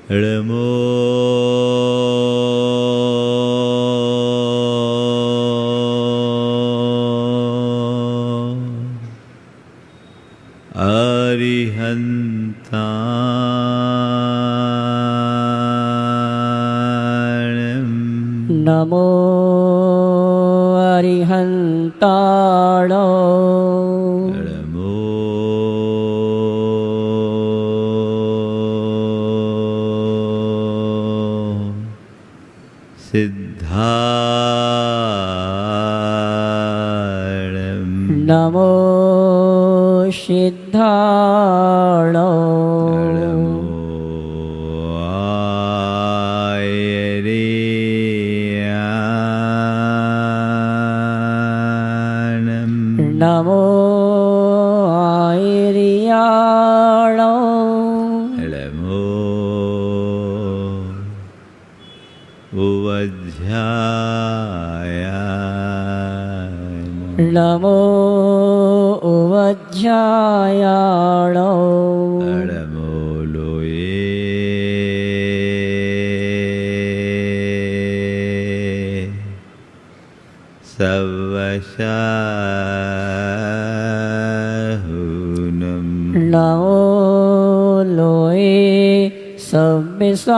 नमो अरिहन्ताणं नमो अरिहन्ताण नमो सिद्धाणं नमो सिद्धाण नमो आयर्याणं नमो आयर्याण नमो उवध्यायाय नमो उवध्यायाण नमो लोये सवशाहुनं नमो लोये सव्यसाहुण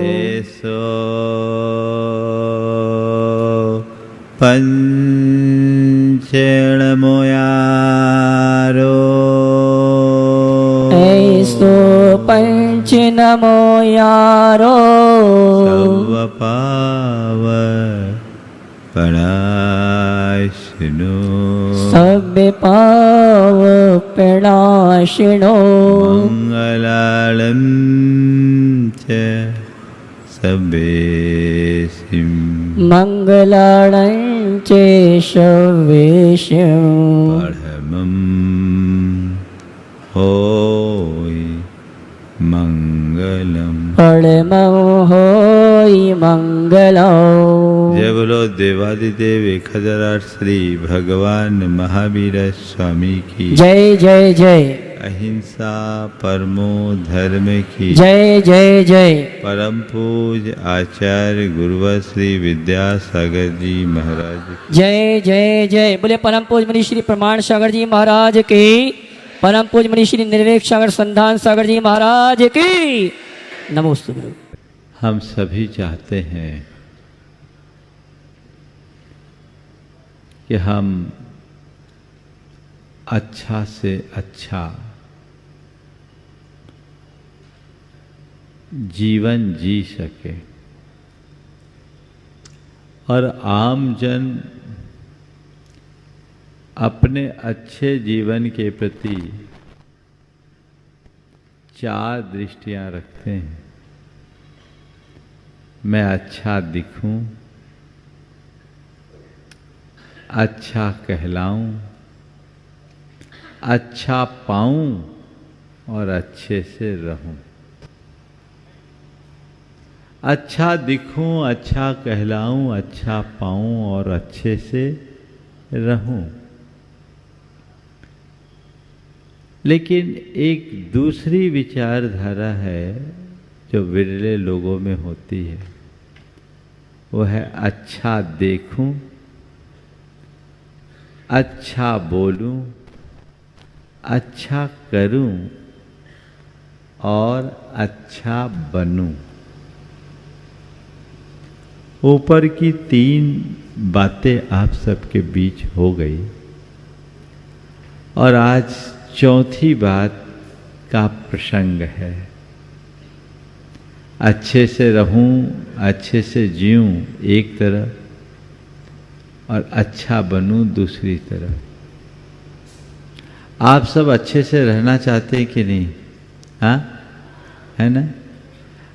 एषो पञ्चेणमोयारो ऐसो पंच नमो यारो सर्वपावपणाशिनो सभ्य पाव प्रणाशिनो मङ्गलालं च सभेसिं मंगलाणं च शवेशं परमं होय मंगलम। परमं होय मंगलम्। जय बोलो देवादिदेव 1008 श्री भगवान महावीर स्वामी की जय जय जय। अहिंसा परमो धर्म की जय जय जय। परम पूज आचार्य गुरुवर श्री विद्यासागर जी महाराज की जय जय जय। बोले परम पूज मनीष श्री प्रमाण सागर जी महाराज की। परम पूज मनीष श्री निर्वेक सागर संधान सागर जी महाराज की। नमोस्तु गुरु। हम सभी चाहते हैं कि हम अच्छा से अच्छा जीवन जी सके और आम जन अपने अच्छे जीवन के प्रति 4 दृष्टियां रखते हैं। मैं अच्छा दिखूं, अच्छा कहलाऊं, अच्छा पाऊं और अच्छे से रहूं। अच्छा दिखूं, अच्छा कहलाऊं, अच्छा पाऊं और अच्छे से रहूं। लेकिन एक दूसरी विचारधारा है जो विरले लोगों में होती है, वो है अच्छा देखूं, अच्छा बोलूं, अच्छा करूं और अच्छा बनूं। ऊपर की 3 बातें आप सबके बीच हो गई और आज चौथी बात का प्रसंग है। अच्छे से रहूं, अच्छे से जीऊं एक तरफ और अच्छा बनूं दूसरी तरफ। आप सब अच्छे से रहना चाहते हैं कि नहीं? हाँ, है ना?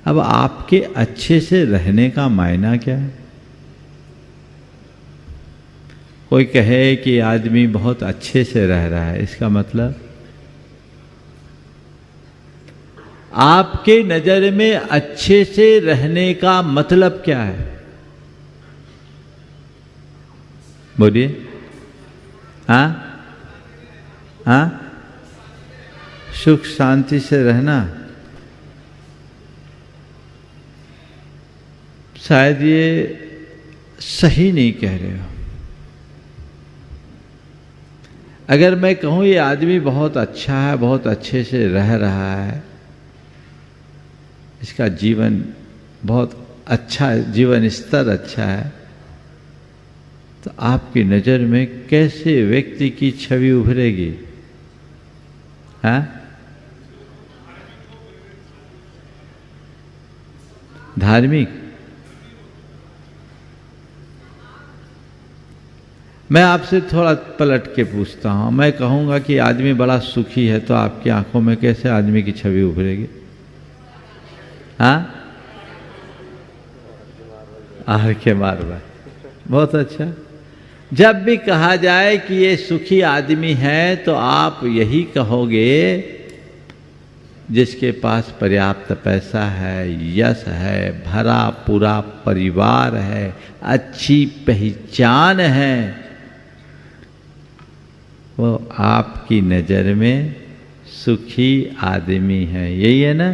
अब आपके अच्छे से रहने का मायना क्या है? कोई कहे कि आदमी बहुत अच्छे से रह रहा है, इसका मतलब आपके नजर में अच्छे से रहने का मतलब क्या है? बोलिए। हाँ हाँ, सुख शांति से रहना। शायद ये सही नहीं कह रहे हो। अगर मैं कहूं ये आदमी बहुत अच्छा है, बहुत अच्छे से रह रहा है, इसका जीवन बहुत अच्छा है, जीवन स्तर अच्छा है, तो आपकी नजर में कैसे व्यक्ति की छवि उभरेगी? हाँ, धार्मिक। मैं आपसे थोड़ा पलट के पूछता हूं, मैं कहूंगा कि आदमी बड़ा सुखी है, तो आपकी आंखों में कैसे आदमी की छवि उभरेगी? हाँ, आहार के मारवा। बहुत अच्छा। जब भी कहा जाए कि ये सुखी आदमी है, तो आप यही कहोगे जिसके पास पर्याप्त पैसा है, यश है, भरा पूरा परिवार है, अच्छी पहचान है, वो आपकी नज़र में सुखी आदमी है। यही है ना?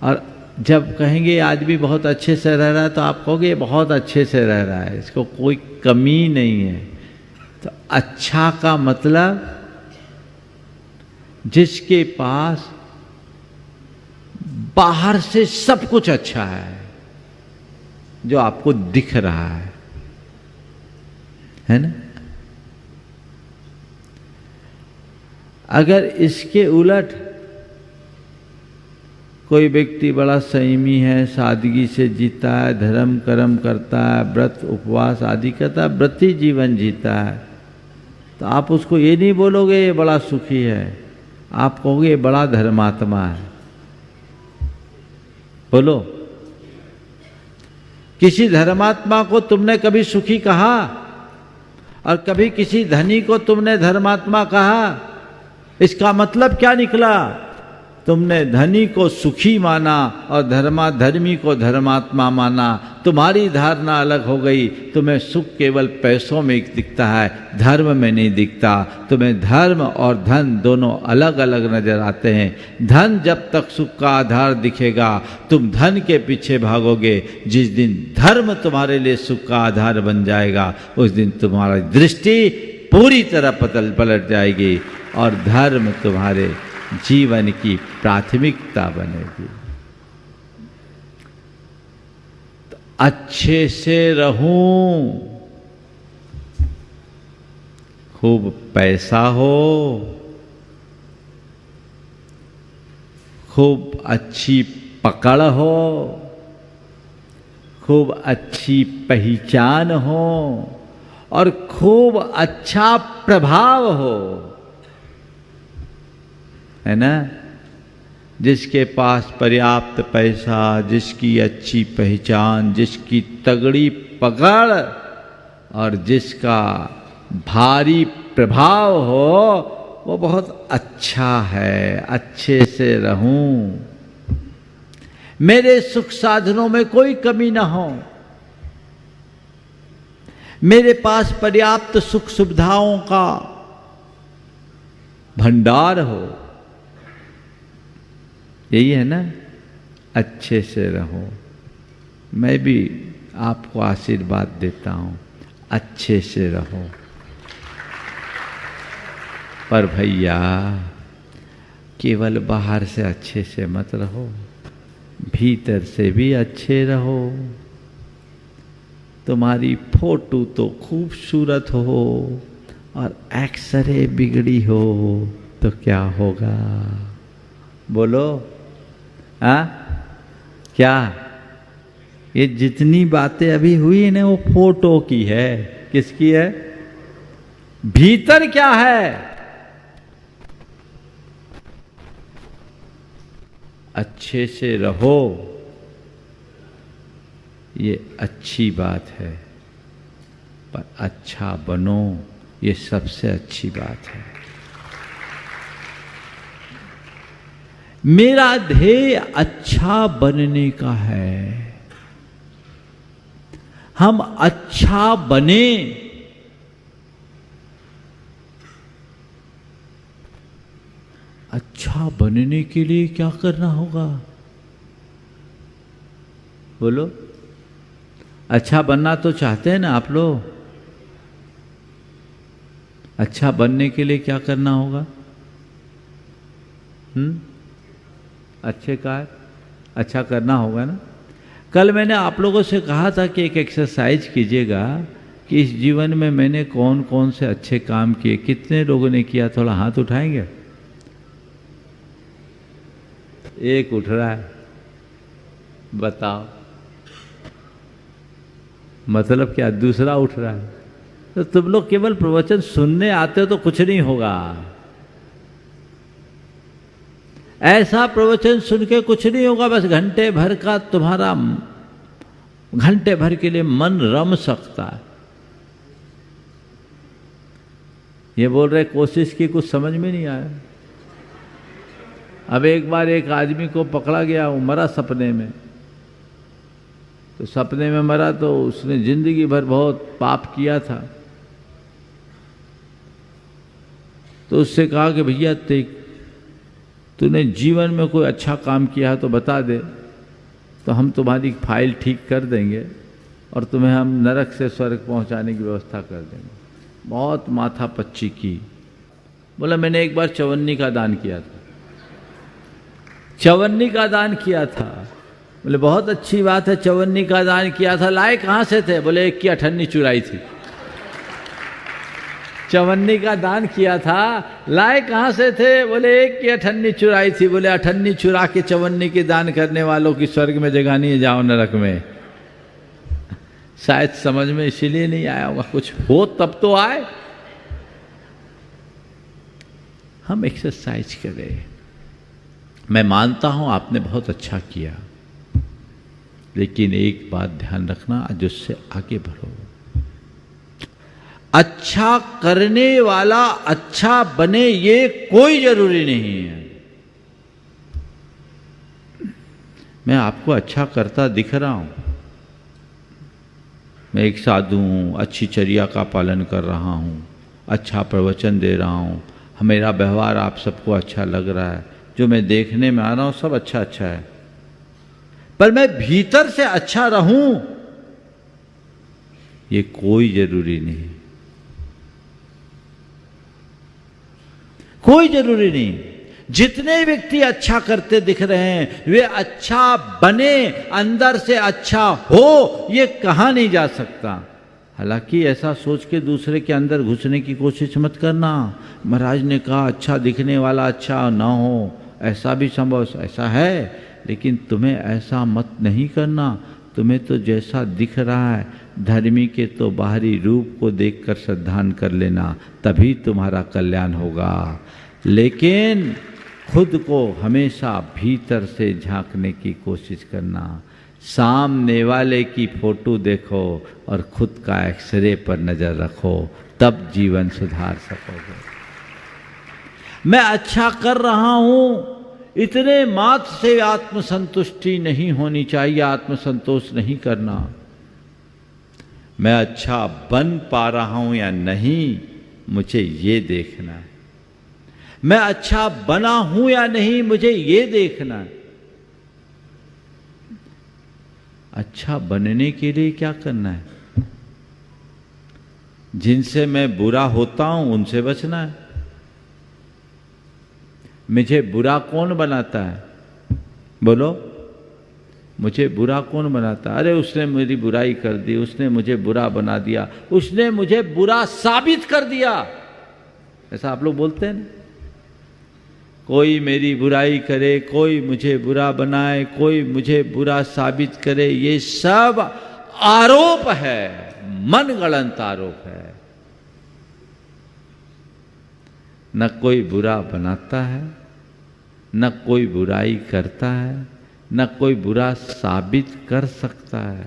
और जब कहेंगे आदमी बहुत अच्छे से रह रहा है, तो आप कहोगे बहुत अच्छे से रह रहा है, इसको कोई कमी नहीं है। तो अच्छा का मतलब जिसके पास बाहर से सब कुछ अच्छा है, जो आपको दिख रहा है ना? अगर इसके उलट कोई व्यक्ति बड़ा संयमी है, सादगी से जीता है, धर्म कर्म करता है, व्रत उपवास आदि करता है, व्रती जीवन जीता है, तो आप उसको ये नहीं बोलोगे ये बड़ा सुखी है, आप कहोगे ये बड़ा धर्मात्मा है। बोलो, किसी धर्मात्मा को तुमने कभी सुखी कहा? और कभी किसी धनी को तुमने धर्मात्मा कहा? इसका मतलब क्या निकला? तुमने धनी को सुखी माना और धर्मी को धर्मात्मा माना। तुम्हारी धारणा अलग हो गई। तुम्हें सुख केवल पैसों में दिखता है, धर्म में नहीं दिखता। तुम्हें धर्म और धन दोनों अलग अलग नजर आते हैं। धन जब तक सुख का आधार दिखेगा, तुम धन के पीछे भागोगे। जिस दिन धर्म तुम्हारे लिए सुख का आधार बन जाएगा, उस दिन तुम्हारी दृष्टि पूरी तरह पलट जाएगी और धर्म तुम्हारे जीवन की प्राथमिकता बनेगी। तो अच्छे से रहूं, खूब पैसा हो, खूब अच्छी पकड़ हो, खूब अच्छी पहचान हो और खूब अच्छा प्रभाव हो, है ना? जिसके पास पर्याप्त पैसा, जिसकी अच्छी पहचान, जिसकी तगड़ी पकड़ और जिसका भारी प्रभाव हो, वो बहुत अच्छा है। अच्छे से रहूं, मेरे सुख साधनों में कोई कमी ना हो, मेरे पास पर्याप्त सुख सुविधाओं का भंडार हो। यही है ना? अच्छे से रहो। मैं भी आपको आशीर्वाद देता हूं, अच्छे से रहो। पर भैया, केवल बाहर से अच्छे से मत रहो, भीतर से भी अच्छे रहो। तुम्हारी फोटो तो खूबसूरत हो और एक्सरे बिगड़ी हो तो क्या होगा? बोलो, हाँ? क्या ये जितनी बातें अभी हुई ना, वो फोटो की है। किसकी है? भीतर क्या है? अच्छे से रहो, ये अच्छी बात है, पर अच्छा बनो, ये सबसे अच्छी बात है। मेरा ध्येय अच्छा बनने का है। हम अच्छा बने, अच्छा बनने के लिए क्या करना होगा? बोलो। अच्छा बनना तो चाहते हैं ना आप लोग? अच्छा बनने के लिए क्या करना होगा? अच्छे कार्य अच्छा करना होगा ना। कल मैंने आप लोगों से कहा था कि एक एक्सरसाइज कीजिएगा कि इस जीवन में मैंने कौन कौन से अच्छे काम किए। कितने लोगों ने किया? थोड़ा हाथ उठाएंगे? एक उठ रहा है, बताओ मतलब क्या? दूसरा उठ रहा है। तो तुम लोग केवल प्रवचन सुनने आते हो तो कुछ नहीं होगा। ऐसा प्रवचन सुन के कुछ नहीं होगा। बस घंटे भर का तुम्हारा घंटे भर के लिए मन रम सकता है। ये बोल रहे कोशिश की, कुछ समझ में नहीं आया। अब एक बार एक आदमी को पकड़ा गया, वो मरा सपने में। तो सपने में मरा तो उसने जिंदगी भर बहुत पाप किया था। तो उससे कहा कि भैया तूने जीवन में कोई अच्छा काम किया है तो बता दे, तो हम तुम्हारी फाइल ठीक कर देंगे और तुम्हें हम नरक से स्वर्ग पहुंचाने की व्यवस्था कर देंगे। बहुत माथा पच्ची की। बोला मैंने एक बार चवन्नी का दान किया था। चवन्नी का दान किया था। बोले बहुत अच्छी बात है, चवन्नी का दान किया था। लाए कहाँ से थे? बोले एक की अठन्नी चुराई थी। चवन्नी का दान किया था, लाए कहाँ से थे? बोले एक की अठन्नी चुराई थी। बोले अठन्नी चुरा के चवन्नी के दान करने वालों की स्वर्ग में जगह नहीं है, जाओ नरक में। शायद समझ में इसीलिए नहीं आया होगा। कुछ हो तब तो आए। हम एक्सरसाइज करें। मैं मानता हूं आपने बहुत अच्छा किया, लेकिन एक बात ध्यान रखना, आज उससे आगे बढ़ो। अच्छा करने वाला अच्छा बने ये कोई जरूरी नहीं है। मैं आपको अच्छा करता दिख रहा हूं। मैं एक साधु हूं, अच्छी चर्या का पालन कर रहा हूं, अच्छा प्रवचन दे रहा हूं, मेरा व्यवहार आप सबको अच्छा लग रहा है, जो मैं देखने में आ रहा हूं सब अच्छा अच्छा है। पर मैं भीतर से अच्छा रहूं ये कोई जरूरी नहीं। कोई जरूरी नहीं। जितने व्यक्ति अच्छा करते दिख रहे हैं वे अच्छा बने, अंदर से अच्छा हो, ये कहा नहीं जा सकता। हालांकि ऐसा सोच के दूसरे के अंदर घुसने की कोशिश मत करना। महाराज ने कहा अच्छा दिखने वाला अच्छा ना हो, ऐसा भी संभव ऐसा है, लेकिन तुम्हें ऐसा मत नहीं करना। तुम्हें तो जैसा दिख रहा है, धर्मी के तो बाहरी रूप को देखकर श्रद्धान कर लेना, तभी तुम्हारा कल्याण होगा। लेकिन खुद को हमेशा भीतर से झांकने की कोशिश करना। सामने वाले की फोटो देखो और खुद का एक्सरे पर नजर रखो, तब जीवन सुधार सकोगे। मैं अच्छा कर रहा हूं इतने मात्र से आत्मसंतुष्टि नहीं होनी चाहिए, आत्मसंतोष नहीं करना। मैं अच्छा बन पा रहा हूं या नहीं, मुझे ये देखना है। मैं अच्छा बना हूं या नहीं, मुझे ये देखना है। अच्छा बनने के लिए क्या करना है? जिनसे मैं बुरा होता हूं उनसे बचना है। मुझे बुरा कौन बनाता है? बोलो, मुझे बुरा कौन बनाता है? अरे उसने मेरी बुराई कर दी, उसने मुझे बुरा बना दिया, उसने मुझे बुरा साबित कर दिया। ऐसा आप लोग बोलते हैं ना? कोई मेरी बुराई करे, कोई मुझे बुरा बनाए, कोई मुझे बुरा साबित करे, ये सब आरोप है, मनगढ़ंत आरोप है। न कोई बुरा बनाता है, न कोई बुराई करता है, न कोई बुरा साबित कर सकता है।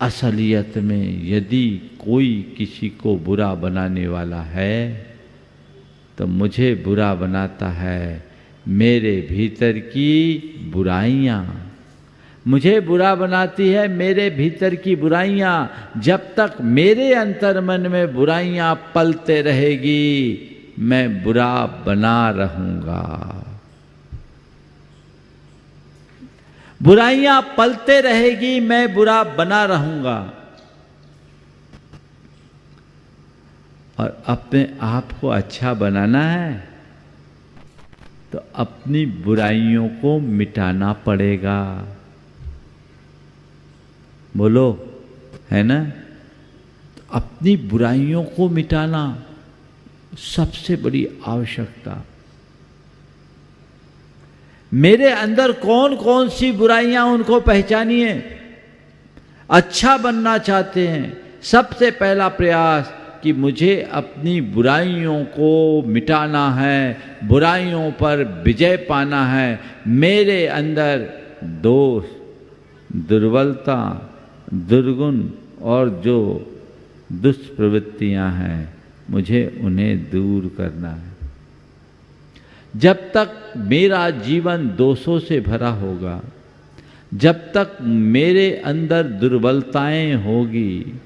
असलियत में यदि कोई किसी को बुरा बनाने वाला है तो मुझे बुरा बनाता है मेरे भीतर की बुराइयां। मुझे बुरा बनाती है मेरे भीतर की बुराइयां। जब तक मेरे अंतर मन में बुराइयां पलते रहेगी, मैं बुरा बना रहूंगा। बुराइयां पलते रहेगी, मैं बुरा बना रहूंगा। और अपने आप को अच्छा बनाना है तो अपनी बुराइयों को मिटाना पड़ेगा। बोलो, है ना? तो अपनी बुराइयों को मिटाना सबसे बड़ी आवश्यकता। मेरे अंदर कौन कौन सी बुराइयां, उनको पहचानिए। अच्छा बनना चाहते हैं, सबसे पहला प्रयास कि मुझे अपनी बुराइयों को मिटाना है, बुराइयों पर विजय पाना है। मेरे अंदर दोष, दुर्बलता, दुर्गुण और जो दुष्प्रवृत्तियां हैं, मुझे उन्हें दूर करना है। जब तक मेरा जीवन दोषों से भरा होगा, जब तक मेरे अंदर दुर्बलताएं होगी,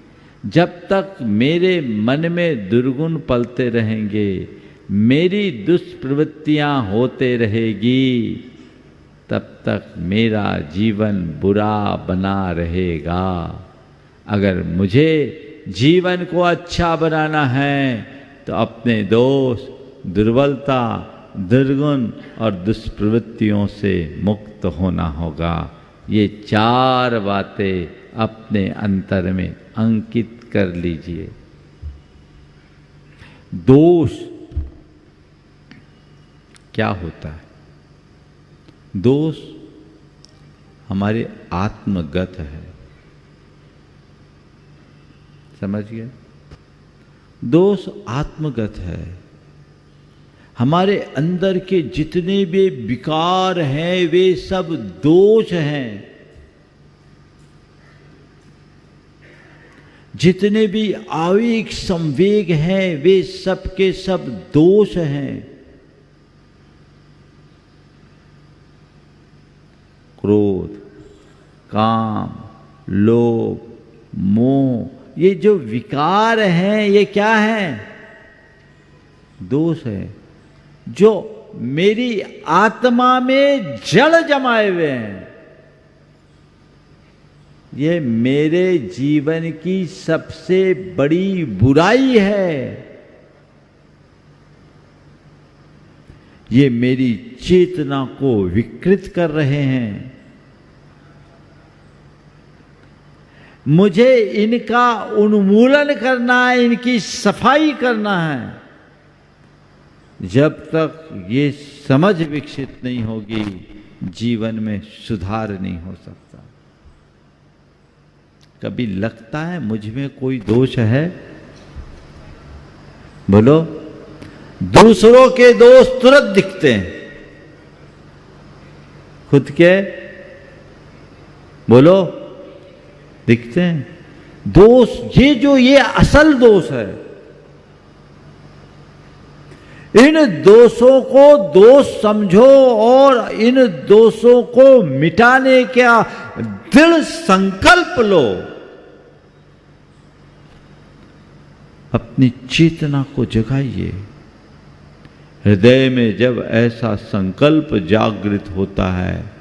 जब तक मेरे मन में दुर्गुण पलते रहेंगे, मेरी दुष्प्रवृत्तियां होते रहेगी, तब तक मेरा जीवन बुरा बना रहेगा। अगर मुझे जीवन को अच्छा बनाना है तो अपने दोष, दुर्बलता, दुर्गुण और दुष्प्रवृत्तियों से मुक्त होना होगा। ये 4 बातें अपने अंतर में अंकित कर लीजिए। दोष क्या होता है? दोष हमारे आत्मगत है। समझ गए? दोष आत्मगत है। हमारे अंदर के जितने भी विकार हैं वे सब दोष हैं। जितने भी आवेग संवेग हैं वे सब के सब दोष हैं। क्रोध, काम, लोभ, मोह, ये जो विकार हैं ये क्या है? दोष है, जो मेरी आत्मा में जड़ जमाए हुए हैं। ये मेरे जीवन की सबसे बड़ी बुराई है। ये मेरी चेतना को विकृत कर रहे हैं। मुझे इनका उन्मूलन करना है, इनकी सफाई करना है। जब तक ये समझ विकसित नहीं होगी, जीवन में सुधार नहीं हो सकता। कभी लगता है मुझ में कोई दोष है? बोलो। दूसरों के दोष तुरंत दिखते हैं, खुद के बोलो दिखते हैं। दोष ये असल दोष है। इन दोषों को दोष समझो और इन दोषों को मिटाने का दृढ़ संकल्प लो। अपनी चेतना को जगाइए। हृदय में जब ऐसा संकल्प जागृत होता है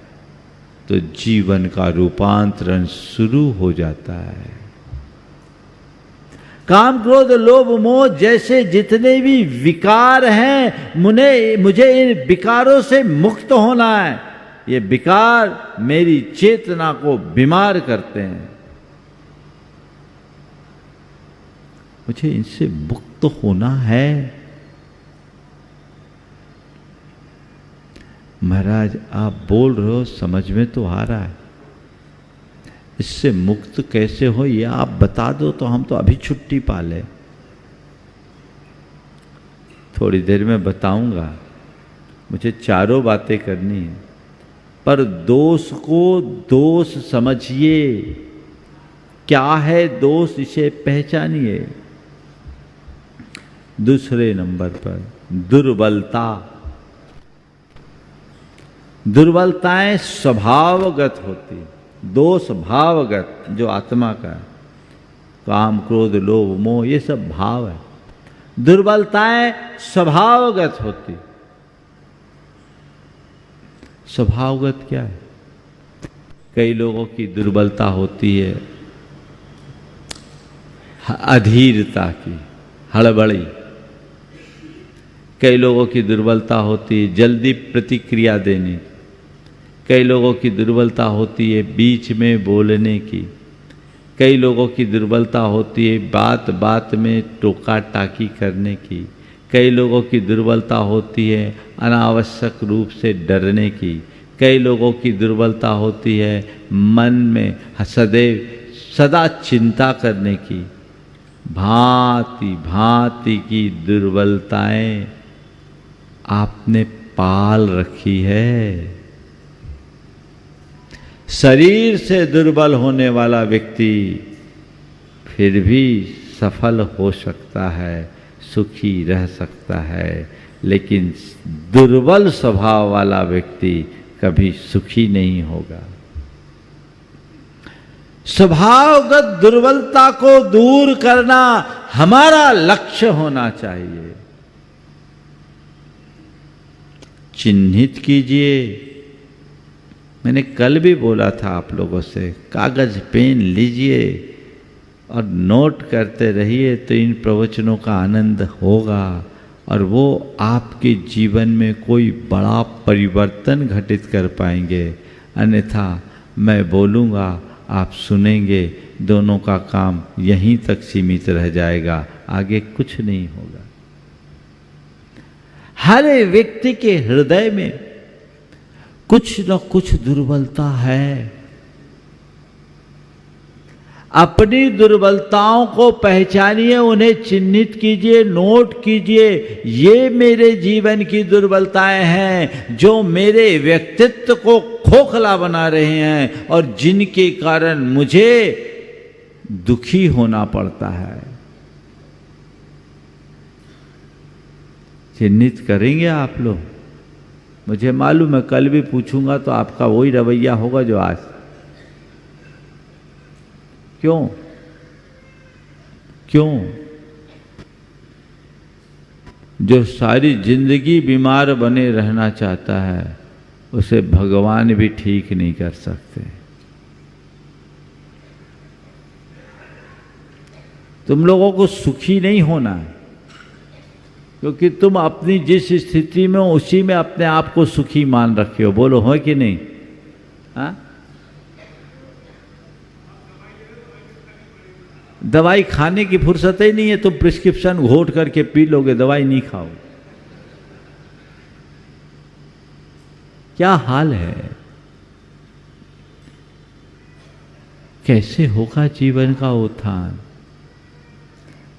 तो जीवन का रूपांतरण शुरू हो जाता है। काम, क्रोध, लोभ, मोह जैसे जितने भी विकार हैं, मुझे इन विकारों से मुक्त होना है। ये विकार मेरी चेतना को बीमार करते हैं। मुझे इनसे मुक्त होना है। महाराज आप बोल रहे हो, समझ में तो आ रहा है। इससे मुक्त कैसे हो ये आप बता दो तो हम तो अभी छुट्टी पा ले। थोड़ी देर में बताऊंगा। मुझे 4 बातें करनी है। पर दोष को दोष समझिए। क्या है दोष, इसे पहचानिए। दूसरे नंबर पर दुर्बलता। दुर्बलताएं स्वभावगत होती, दोष भावगत, जो आत्मा का काम, क्रोध, लोभ, मोह ये सब भाव है। दुर्बलताएं स्वभावगत होती। स्वभावगत क्या है? कई लोगों की दुर्बलता होती है अधीरता की, हड़बड़ी। कई लोगों की दुर्बलता होती है जल्दी प्रतिक्रिया देने, कई लोगों की दुर्बलता होती है बीच में बोलने की, कई लोगों की दुर्बलता होती है बात बात में टोका टाकी करने की, कई लोगों की दुर्बलता होती है अनावश्यक रूप से डरने की, कई लोगों की दुर्बलता होती है मन में सदैव सदा चिंता करने की। भांति भांति की दुर्बलताएं आपने पाल रखी है। शरीर से दुर्बल होने वाला व्यक्ति फिर भी सफल हो सकता है, सुखी रह सकता है, लेकिन दुर्बल स्वभाव वाला व्यक्ति कभी सुखी नहीं होगा। स्वभावगत दुर्बलता को दूर करना हमारा लक्ष्य होना चाहिए। चिन्हित कीजिए। मैंने कल भी बोला था आप लोगों से, कागज पेन लीजिए और नोट करते रहिए तो इन प्रवचनों का आनंद होगा और वो आपके जीवन में कोई बड़ा परिवर्तन घटित कर पाएंगे। अन्यथा मैं बोलूँगा, आप सुनेंगे, दोनों का काम यहीं तक सीमित रह जाएगा, आगे कुछ नहीं होगा। हर व्यक्ति के हृदय में कुछ न कुछ दुर्बलता है। अपनी दुर्बलताओं को पहचानिए, उन्हें चिन्हित कीजिए, नोट कीजिए। ये मेरे जीवन की दुर्बलताएं हैं जो मेरे व्यक्तित्व को खोखला बना रहे हैं और जिनके कारण मुझे दुखी होना पड़ता है। चिन्हित करेंगे आप लोग? मुझे मालूम है कल भी पूछूंगा तो आपका वही रवैया होगा जो आज। क्यों? जो सारी जिंदगी बीमार बने रहना चाहता है उसे भगवान भी ठीक नहीं कर सकते। तुम लोगों को सुखी नहीं होना है, क्योंकि तुम अपनी जिस स्थिति में हो उसी में अपने आप को सुखी मान रखे हो। बोलो हो कि नहीं? हाँ, दवाई खाने की फुर्सत ही नहीं है, तुम प्रिस्क्रिप्शन घोट करके पी लोगे, दवाई नहीं खाओ। क्या हाल है? कैसे होगा जीवन का उत्थान?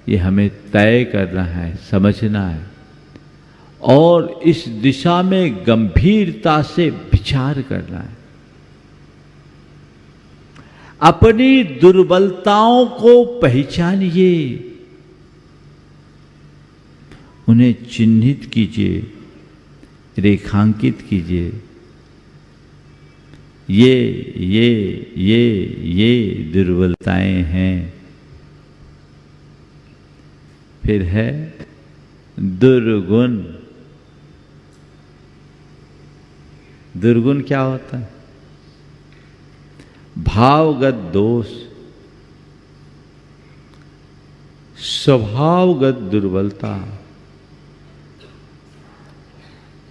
ये हमें तय करना है, समझना है और इस दिशा में गंभीरता से विचार करना है। अपनी दुर्बलताओं को पहचानिए, उन्हें चिन्हित कीजिए, रेखांकित कीजिए। ये दुर्बलताएं हैं। फिर है दुर्गुण। दुर्गुण क्या होता है? भावगत दोष, स्वभावगत दुर्बलता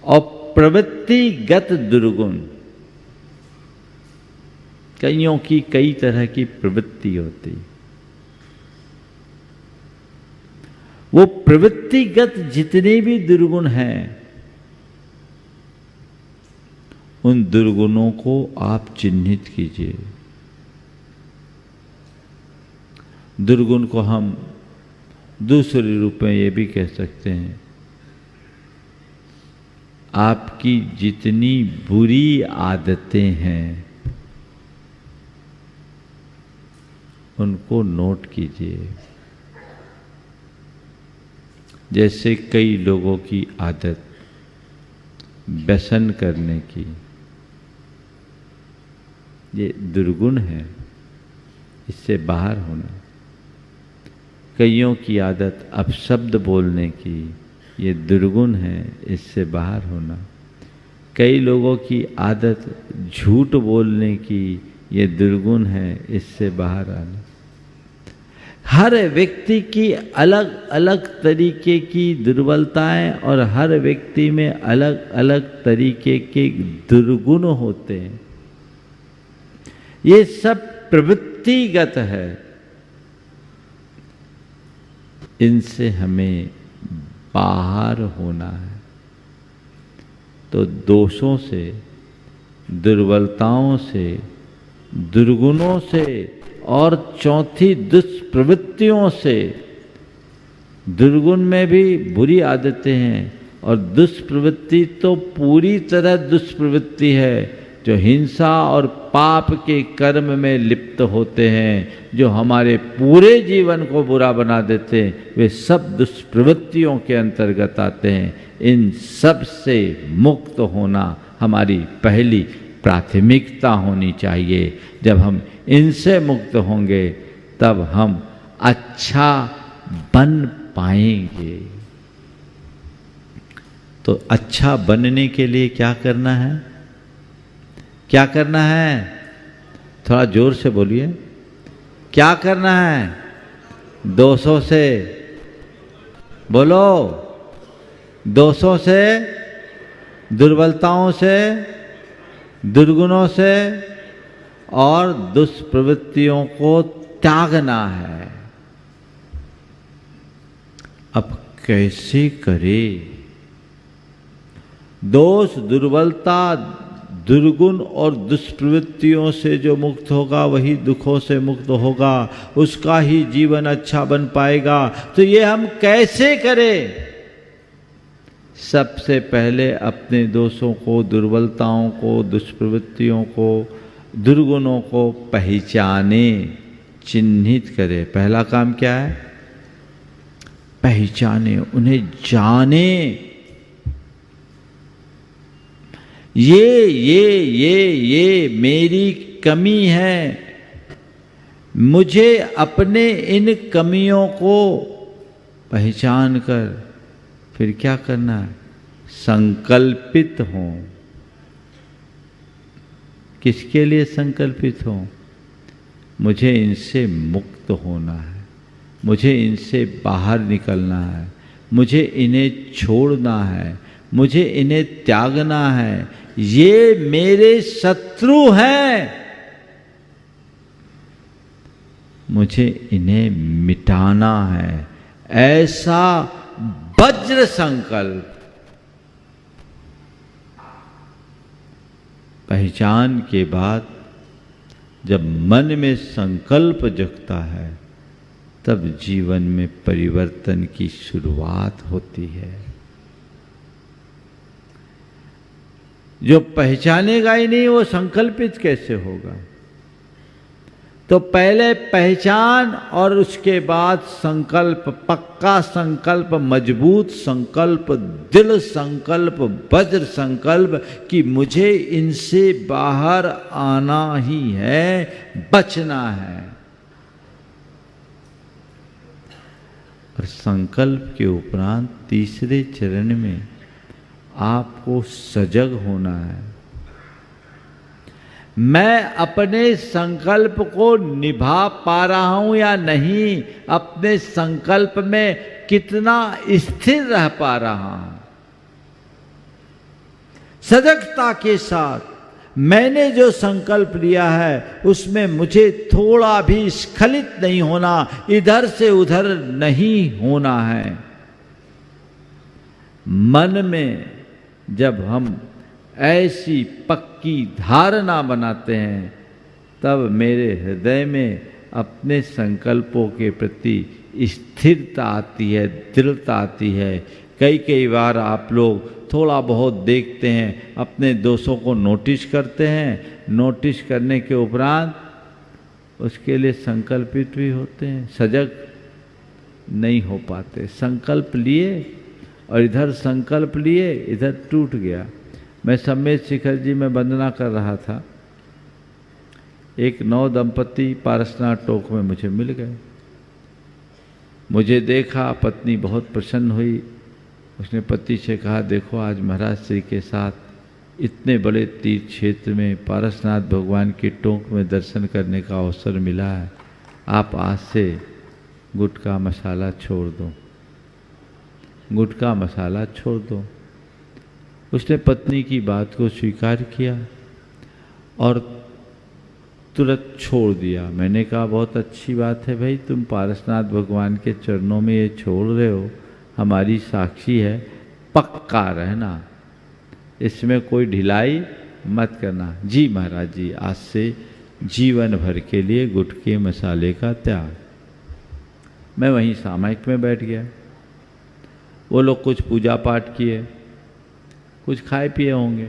और प्रवृत्तिगत दुर्गुण। कईयों की कई तरह की प्रवृत्ति होती। वो प्रवृत्तिगत जितने भी दुर्गुण हैं, उन दुर्गुणों को आप चिन्हित कीजिए। दुर्गुण को हम दूसरे रूप में ये भी कह सकते हैं, आपकी जितनी बुरी आदतें हैं उनको नोट कीजिए। जैसे कई लोगों की आदत व्यसन करने की, ये दुर्गुण है, इससे बाहर होना। कईयों की आदत अपशब्द बोलने की, ये दुर्गुण है, इससे बाहर होना। कई लोगों की आदत झूठ बोलने की, ये दुर्गुण है, इससे बाहर आना। हर व्यक्ति की अलग अलग तरीके की दुर्बलताएं और हर व्यक्ति में अलग अलग तरीके के दुर्गुण होते हैं। ये सब प्रवृत्तिगत है, इनसे हमें बाहर होना है। तो दोषों से, दुर्बलताओं से, दुर्गुणों से और चौथी दुष्प्रवृत्तियों से, दुर्गुण में भी बुरी आदतें हैं और दुष्प्रवृत्ति तो पूरी तरह दुष्प्रवृत्ति है, जो हिंसा और पाप के कर्म में लिप्त होते हैं, जो हमारे पूरे जीवन को बुरा बना देते हैं, वे सब दुष्प्रवृत्तियों के अंतर्गत आते हैं। इन सब से मुक्त होना हमारी पहली प्राथमिकता होनी चाहिए। जब हम इनसे मुक्त होंगे तब हम अच्छा बन पाएंगे। तो अच्छा बनने के लिए क्या करना है? क्या करना है? थोड़ा जोर से बोलिए। क्या करना है? दोषों से बोलो, दोषों से, दुर्बलताओं से, दुर्गुणों से और दुष्प्रवृत्तियों को त्यागना है। अब कैसे करें? दोष, दुर्बलता, दुर्गुण और दुष्प्रवृत्तियों से जो मुक्त होगा वही दुखों से मुक्त होगा, उसका ही जीवन अच्छा बन पाएगा। तो ये हम कैसे करें? सबसे पहले अपने दोषों को, दुर्बलताओं को, दुष्प्रवृत्तियों को, दुर्गुणों को पहचाने, चिन्हित करें। पहला काम क्या है? पहचाने, उन्हें जाने। ये मेरी कमी है। मुझे अपने इन कमियों को पहचान कर फिर क्या करना है? संकल्पित हो। किसके लिए संकल्पित हो? मुझे इनसे मुक्त होना है, मुझे इनसे बाहर निकलना है, मुझे इन्हें छोड़ना है, मुझे इन्हें त्यागना है। ये मेरे शत्रु हैं, मुझे इन्हें मिटाना है। ऐसा वज्र संकल्प। पहचान के बाद जब मन में संकल्प जगता है तब जीवन में परिवर्तन की शुरुआत होती है। जो पहचानेगा ही नहीं वो संकल्पित कैसे होगा? तो पहले पहचान और उसके बाद संकल्प, पक्का संकल्प, मजबूत संकल्प, दृढ़ संकल्प, वज्र संकल्प कि मुझे इनसे बाहर आना ही है, बचना है। और संकल्प के उपरांत तीसरे चरण में आपको सजग होना है। मैं अपने संकल्प को निभा पा रहा हूं या नहीं, अपने संकल्प में कितना स्थिर रह पा रहा हूं। सजगता के साथ मैंने जो संकल्प लिया है उसमें मुझे थोड़ा भी स्खलित नहीं होना, इधर से उधर नहीं होना है। मन में जब हम ऐसी पक्की धारणा बनाते हैं तब मेरे हृदय में अपने संकल्पों के प्रति स्थिरता आती है, दृढ़ता आती है। कई बार आप लोग थोड़ा बहुत देखते हैं, अपने दोषों को नोटिस करते हैं, नोटिस करने के उपरांत उसके लिए संकल्पित भी होते हैं, सजग नहीं हो पाते। संकल्प लिए और इधर संकल्प लिए, इधर टूट गया। मैं सम्मेद शिखर जी में वंदना कर रहा था, एक नव दंपति पारसनाथ टोक में मुझे मिल गए। मुझे देखा, पत्नी बहुत प्रसन्न हुई। उसने पति से कहा, देखो आज महाराज श्री के साथ इतने बड़े तीर्थ क्षेत्र में पारसनाथ भगवान के टोंक में दर्शन करने का अवसर मिला है, आप आज से गुटखा मसाला छोड़ दो, गुटखा मसाला छोड़ दो। उसने पत्नी की बात को स्वीकार किया और तुरंत छोड़ दिया। मैंने कहा बहुत अच्छी बात है भाई, तुम पारसनाथ भगवान के चरणों में ये छोड़ रहे हो, हमारी साक्षी है, पक्का रहना, इसमें कोई ढिलाई मत करना। जी महाराज जी, आज से जीवन भर के लिए गुटखे मसाले का त्याग। मैं वहीं सामायिक में बैठ गया। वो लोग कुछ पूजा पाठ किए, कुछ खाए पिए होंगे।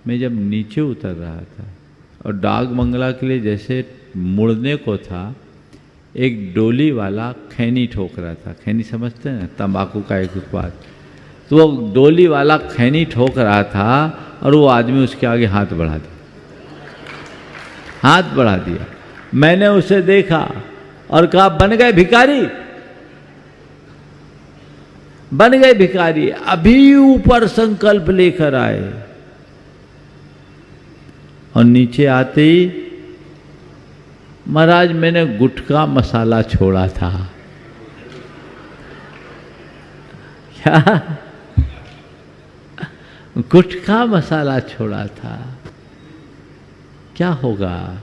मैं जब नीचे उतर रहा था और डाक बंगला के लिए जैसे मुड़ने को था, एक डोली वाला खैनी ठोक रहा था। खैनी समझते हैं ना, तंबाकू का एक उत्पाद। तो वो डोली वाला खैनी ठोक रहा था और वो आदमी उसके आगे हाथ बढ़ा दिया, हाथ बढ़ा दिया। मैंने उसे देखा और कहा बन गए भिखारी, बन गए भिखारी। अभी ऊपर संकल्प लेकर आए और नीचे आते ही महाराज मैंने गुटखा मसाला छोड़ा था। क्या? गुटखा मसाला छोड़ा था। क्या होगा?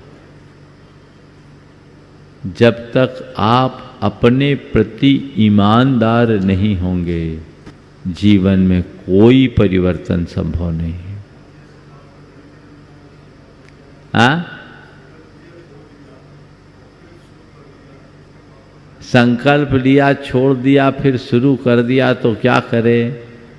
जब तक आप अपने प्रति ईमानदार नहीं होंगे, जीवन में कोई परिवर्तन संभव नहीं है। हाँ? संकल्प लिया, छोड़ दिया, फिर शुरू कर दिया तो क्या करे?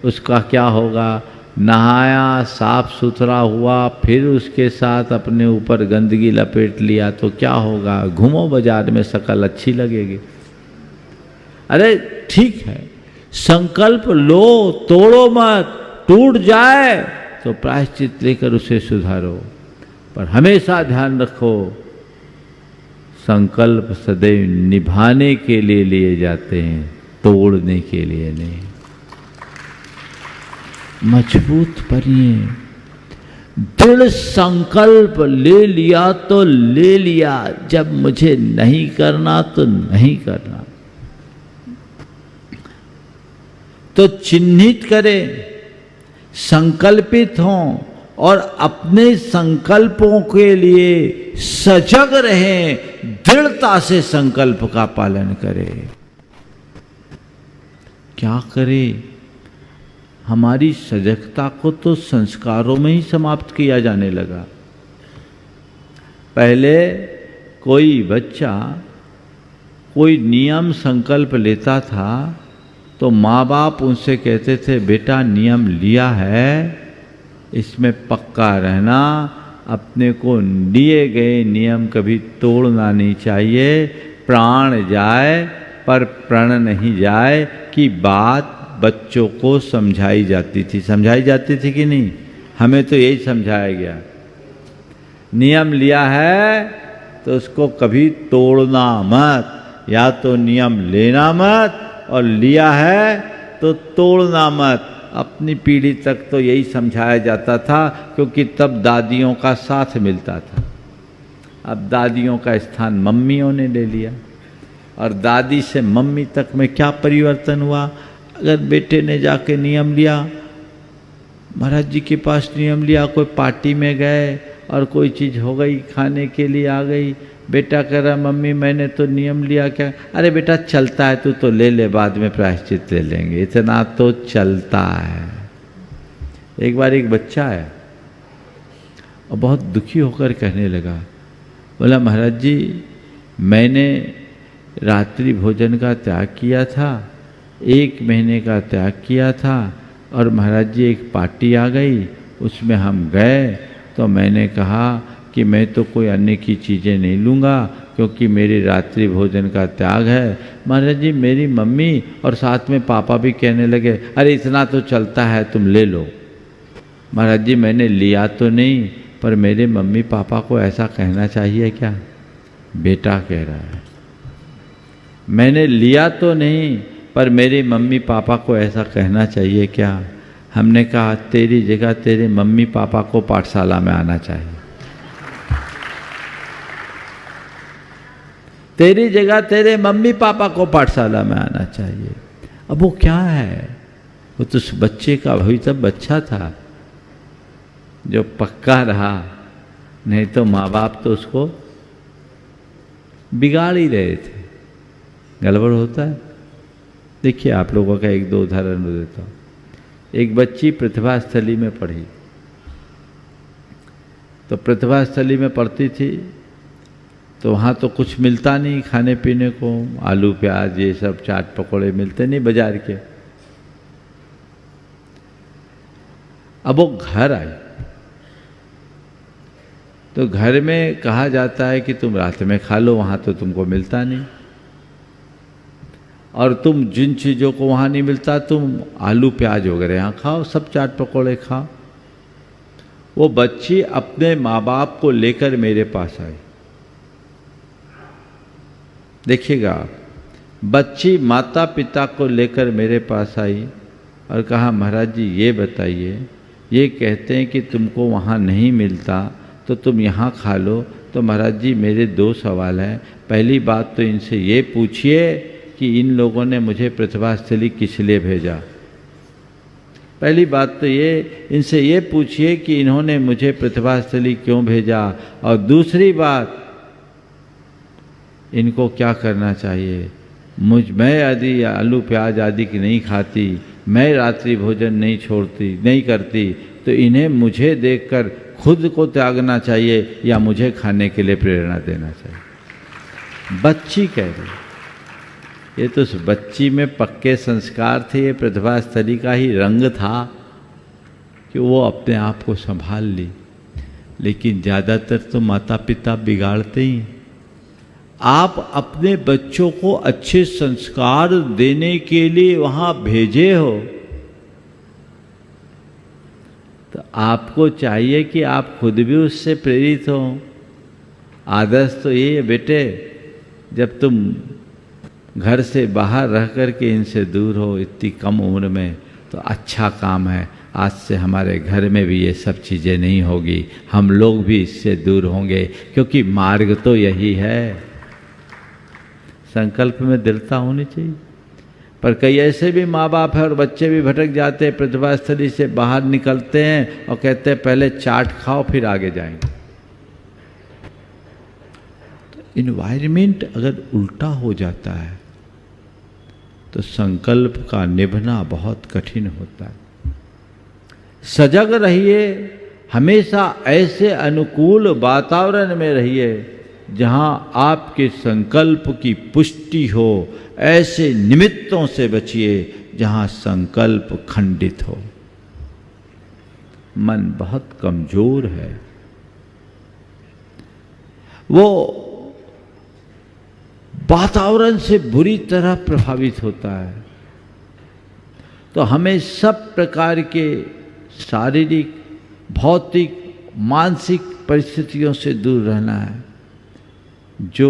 उसका क्या होगा? नहाया, साफ सुथरा हुआ, फिर उसके साथ अपने ऊपर गंदगी लपेट लिया तो क्या होगा? घूमो बाजार में, शकल अच्छी लगेगी। अरे ठीक है, संकल्प लो, तोड़ो मत, टूट जाए तो प्रायश्चित लेकर उसे सुधारो, पर हमेशा ध्यान रखो संकल्प सदैव निभाने के लिए लिए जाते हैं, तोड़ने के लिए नहीं। मजबूत बनिए। दृढ़ संकल्प ले लिया तो ले लिया, जब मुझे नहीं करना तो नहीं करना। तो चिन्हित करें, संकल्पित हों और अपने संकल्पों के लिए सजग रहें, दृढ़ता से संकल्प का पालन करें। क्या करें? हमारी सजगता को तो संस्कारों में ही समाप्त किया जाने लगा। पहले कोई बच्चा कोई नियम संकल्प लेता था तो माँ बाप उनसे कहते थे बेटा नियम लिया है, इसमें पक्का रहना, अपने को दिए गए नियम कभी तोड़ना नहीं चाहिए। प्राण जाए पर प्रण नहीं जाए की बात बच्चों को समझाई जाती थी। समझाई जाती थी कि नहीं? हमें तो यही समझाया गया। नियम लिया है तो उसको कभी तोड़ना मत, या तो नियम लेना मत और लिया है तो तोड़ना मत। अपनी पीढ़ी तक तो यही समझाया जाता था, क्योंकि तब दादियों का साथ मिलता था। अब दादियों का स्थान मम्मियों ने ले लिया, और दादी से मम्मी तक में क्या परिवर्तन हुआ? अगर बेटे ने जाके नियम लिया, महाराज जी के पास नियम लिया, कोई पार्टी में गए और कोई चीज़ हो गई, खाने के लिए आ गई, बेटा कह रहा मम्मी मैंने तो नियम लिया। क्या? अरे बेटा चलता है, तू तो ले ले, बाद में प्रायश्चित ले लेंगे, इतना तो चलता है। एक बार एक बच्चा आया और बहुत दुखी होकर कहने लगा, बोला महाराज जी मैंने रात्रि भोजन का त्याग किया था, 1 महीने का त्याग किया था, और महाराज जी एक पार्टी आ गई, उसमें हम गए तो मैंने कहा कि मैं तो कोई अन्य की चीज़ें नहीं लूँगा क्योंकि मेरी रात्रि भोजन का त्याग है। महाराज जी मेरी मम्मी और साथ में पापा भी कहने लगे अरे इतना तो चलता है, तुम ले लो। महाराज जी मैंने लिया तो नहीं, पर मेरे मम्मी पापा को ऐसा कहना चाहिए क्या? बेटा कह रहा है मैंने लिया तो नहीं, पर मेरे मम्मी पापा को ऐसा कहना चाहिए क्या? हमने कहा तेरी जगह तेरे मम्मी पापा को पाठशाला में आना चाहिए, तेरी जगह तेरे मम्मी पापा को पाठशाला में आना चाहिए। अब वो क्या है, वो तो उस बच्चे का भविष्य बच्चा था जो पक्का रहा, नहीं तो माँ बाप तो उसको बिगाड़ ही रहे थे। गड़बड़ होता है। देखिए आप लोगों का एक दो उदाहरण देता हूँ। एक बच्ची प्रतिभा स्थली में पढ़ी, तो प्रतिभा स्थली में पढ़ती थी तो वहाँ तो कुछ मिलता नहीं खाने पीने को, आलू प्याज ये सब चाट पकौड़े मिलते नहीं बाजार के। अब वो घर आई तो घर में कहा जाता है कि तुम रात में खा लो, वहाँ तो तुमको मिलता नहीं, और तुम जिन चीज़ों को वहाँ नहीं मिलता तुम आलू प्याज वगैरह यहाँ खाओ, सब चाट पकौड़े खाओ। वो बच्ची अपने माँ बाप को लेकर मेरे पास आई। देखिएगा आप, बच्ची माता पिता को लेकर मेरे पास आई और कहा महाराज जी ये बताइए, ये कहते हैं कि तुमको वहाँ नहीं मिलता तो तुम यहाँ खा लो। तो महाराज जी मेरे दो सवाल हैं। पहली बात तो इनसे ये पूछिए कि इन लोगों ने मुझे प्रतिभा स्थली किस लिए भेजा। पहली बात तो ये, इनसे ये पूछिए कि इन्होंने मुझे प्रतिभा स्थली क्यों भेजा, और दूसरी बात इनको क्या करना चाहिए। मैं यदि आलू प्याज आदि की नहीं खाती, मैं रात्रि भोजन नहीं छोड़ती नहीं करती, तो इन्हें मुझे देखकर खुद को त्यागना चाहिए या मुझे खाने के लिए प्रेरणा देना चाहिए। बच्ची कह रही। ये तो उस बच्ची में पक्के संस्कार थे, ये प्रतिभा स्थली का ही रंग था कि वो अपने आप को संभाल ली। लेकिन ज़्यादातर तो माता पिता बिगाड़ते ही। आप अपने बच्चों को अच्छे संस्कार देने के लिए वहाँ भेजे हो, तो आपको चाहिए कि आप खुद भी उससे प्रेरित हो। आदर्श तो ये है बेटे, जब तुम घर से बाहर रह कर के इनसे दूर हो इतनी कम उम्र में, तो अच्छा काम है। आज से हमारे घर में भी ये सब चीज़ें नहीं होगी, हम लोग भी इससे दूर होंगे, क्योंकि मार्ग तो यही है। संकल्प में दृढ़ता होनी चाहिए। पर कई ऐसे भी माँ बाप हैं और बच्चे भी भटक जाते हैं, प्रतिभा स्थली से बाहर निकलते हैं और कहते हैं पहले चाट खाओ फिर आगे जाएंगे। तो इन्वायरमेंट अगर उल्टा हो जाता है तो संकल्प का निभना बहुत कठिन होता है। सजग रहिए, हमेशा ऐसे अनुकूल वातावरण में रहिए जहां आपके संकल्प की पुष्टि हो। ऐसे निमित्तों से बचिए जहां संकल्प खंडित हो। मन बहुत कमजोर है, वो वातावरण से बुरी तरह प्रभावित होता है। तो हमें सब प्रकार के शारीरिक, भौतिक, मानसिक परिस्थितियों से दूर रहना है जो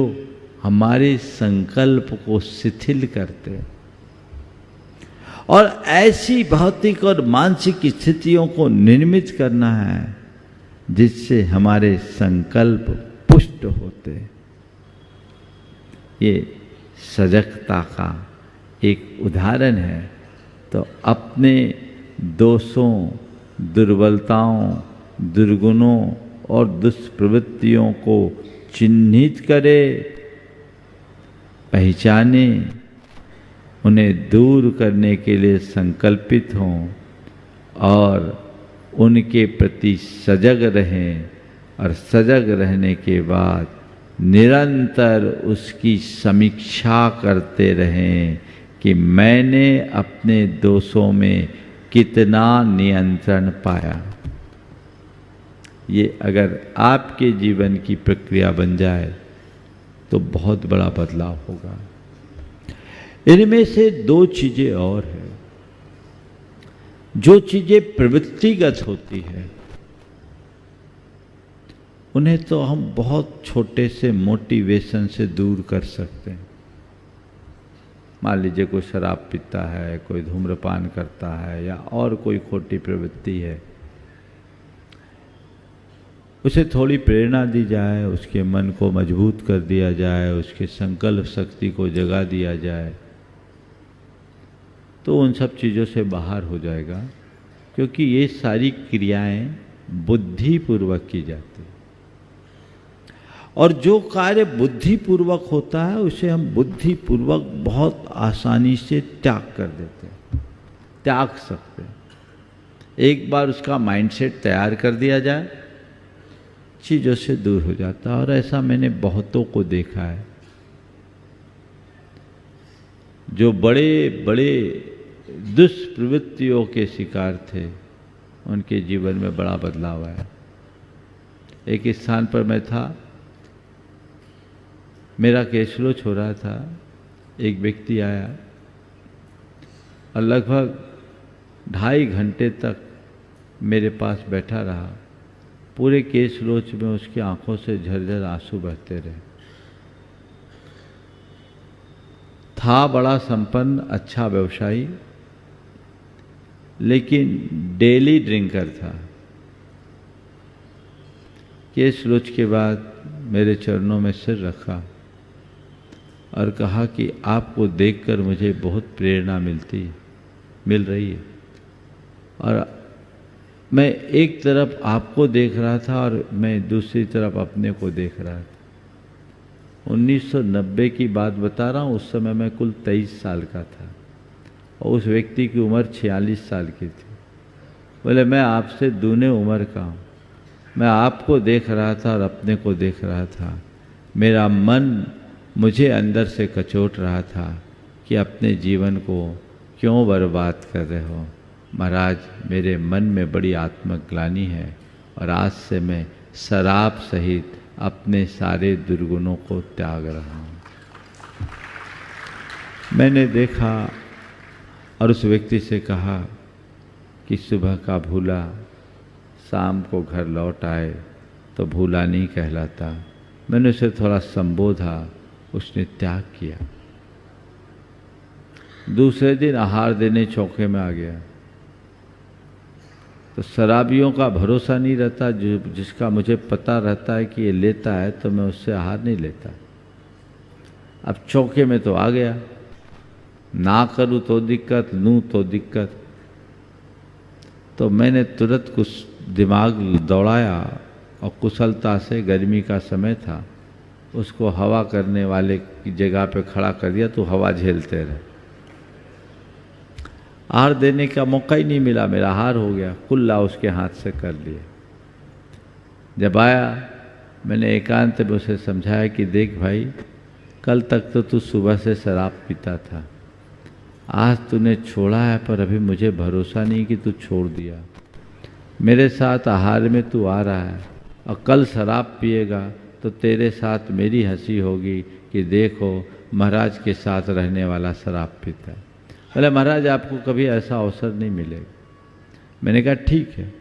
हमारे संकल्प को शिथिल करते हैं, और ऐसी भौतिक और मानसिक स्थितियों को निर्मित करना है जिससे हमारे संकल्प पुष्ट होते हैं। ये सजगता का एक उदाहरण है। तो अपने दोषों, दुर्बलताओं, दुर्गुणों और दुष्प्रवृत्तियों को चिन्हित करे, पहचाने, उन्हें दूर करने के लिए संकल्पित हों और उनके प्रति सजग रहें, और सजग रहने के बाद निरंतर उसकी समीक्षा करते रहें कि मैंने अपने दोषों में कितना नियंत्रण पाया। ये अगर आपके जीवन की प्रक्रिया बन जाए तो बहुत बड़ा बदलाव होगा। इनमें से दो चीजें और हैं। जो चीजें प्रवृत्तिगत होती है उन्हें तो हम बहुत छोटे से मोटिवेशन से दूर कर सकते हैं। मान लीजिए कोई शराब पीता है, कोई धूम्रपान करता है या और कोई खोटी प्रवृत्ति है, उसे थोड़ी प्रेरणा दी जाए, उसके मन को मजबूत कर दिया जाए, उसके संकल्प शक्ति को जगा दिया जाए, तो उन सब चीज़ों से बाहर हो जाएगा। क्योंकि ये सारी क्रियाएं बुद्धिपूर्वक की जाती है, और जो कार्य बुद्धिपूर्वक होता है उसे हम बुद्धिपूर्वक बहुत आसानी से त्याग कर देते हैं, त्याग सकते हैं। एक बार उसका माइंडसेट तैयार कर दिया जाए, चीज़ों से दूर हो जाता है। और ऐसा मैंने बहुतों को देखा है, जो बड़े बड़े दुष्प्रवृत्तियों के शिकार थे, उनके जीवन में बड़ा बदलाव आया। एक स्थान पर मैं था, मेरा कैशलोच हो रहा था, एक व्यक्ति आया और लगभग 2.5 घंटे तक मेरे पास बैठा रहा। पूरे कैशलोच में उसकी आंखों से झरझर आंसू बहते रहे। था बड़ा संपन्न, अच्छा व्यवसायी, लेकिन डेली ड्रिंकर था। कैशलोच के बाद मेरे चरणों में सिर रखा और कहा कि आपको देखकर मुझे बहुत प्रेरणा मिल रही है, और मैं एक तरफ आपको देख रहा था और मैं दूसरी तरफ अपने को देख रहा था। 1990 की बात बता रहा हूँ, उस समय मैं कुल 23 साल का था और उस व्यक्ति की उम्र 46 साल की थी। बोले मैं आपसे दूने उम्र का हूँ, मैं आपको देख रहा था और अपने को देख रहा था। मेरा मन मुझे अंदर से कचोट रहा था कि अपने जीवन को क्यों बर्बाद कर रहे हो महाराज। मेरे मन में बड़ी आत्मग्लानि है और आज से मैं शराब सहित अपने सारे दुर्गुणों को त्याग रहा हूँ। मैंने देखा और उस व्यक्ति से कहा कि सुबह का भूला शाम को घर लौट आए तो भूला नहीं कहलाता। मैंने उसे थोड़ा संबोधा, उसने त्याग किया। दूसरे दिन आहार देने चौके में आ गया। तो शराबियों का भरोसा नहीं रहता, जिसका मुझे पता रहता है कि ये लेता है तो मैं उससे आहार नहीं लेता। अब चौके में तो आ गया, ना करूँ तो दिक्कत, लूँ तो दिक्कत। तो मैंने तुरंत कुछ दिमाग दौड़ाया और कुशलता से, गर्मी का समय था, उसको हवा करने वाले की जगह पे खड़ा कर दिया तो हवा झेलते रहे। आहार देने का मौका ही नहीं मिला, मेरा आहार हो गया, कुल्ला उसके हाथ से कर लिए। जब आया मैंने एकांत में उसे समझाया कि देख भाई, कल तक तो तू सुबह से शराब पीता था, आज तूने छोड़ा है, पर अभी मुझे भरोसा नहीं कि तू छोड़ दिया। मेरे साथ आहार में तू आ रहा है और कल शराब पिएगा तो तेरे साथ मेरी हंसी होगी कि देखो महाराज के साथ रहने वाला शराब पीता है। बोले महाराज आपको कभी ऐसा अवसर नहीं मिलेगा। मैंने कहा ठीक है,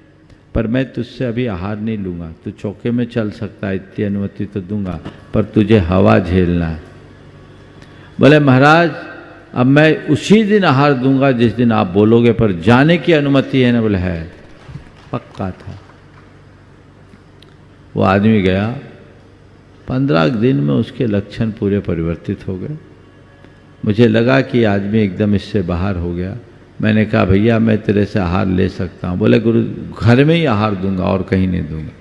पर मैं तुझसे अभी आहार नहीं लूँगा। तू चौके में चल सकता है, इतनी अनुमति तो दूंगा, पर तुझे हवा झेलना है। बोले महाराज अब मैं उसी दिन आहार दूंगा जिस दिन आप बोलोगे, पर जाने की अनुमति है ना? बोले है। पक्का था। वो आदमी गया, 15 दिन में उसके लक्षण पूरे परिवर्तित हो गए। मुझे लगा कि आदमी एकदम इससे बाहर हो गया। मैंने कहा भैया मैं तेरे से आहार ले सकता हूँ। बोले गुरु घर में ही आहार दूंगा और कहीं नहीं दूंगा।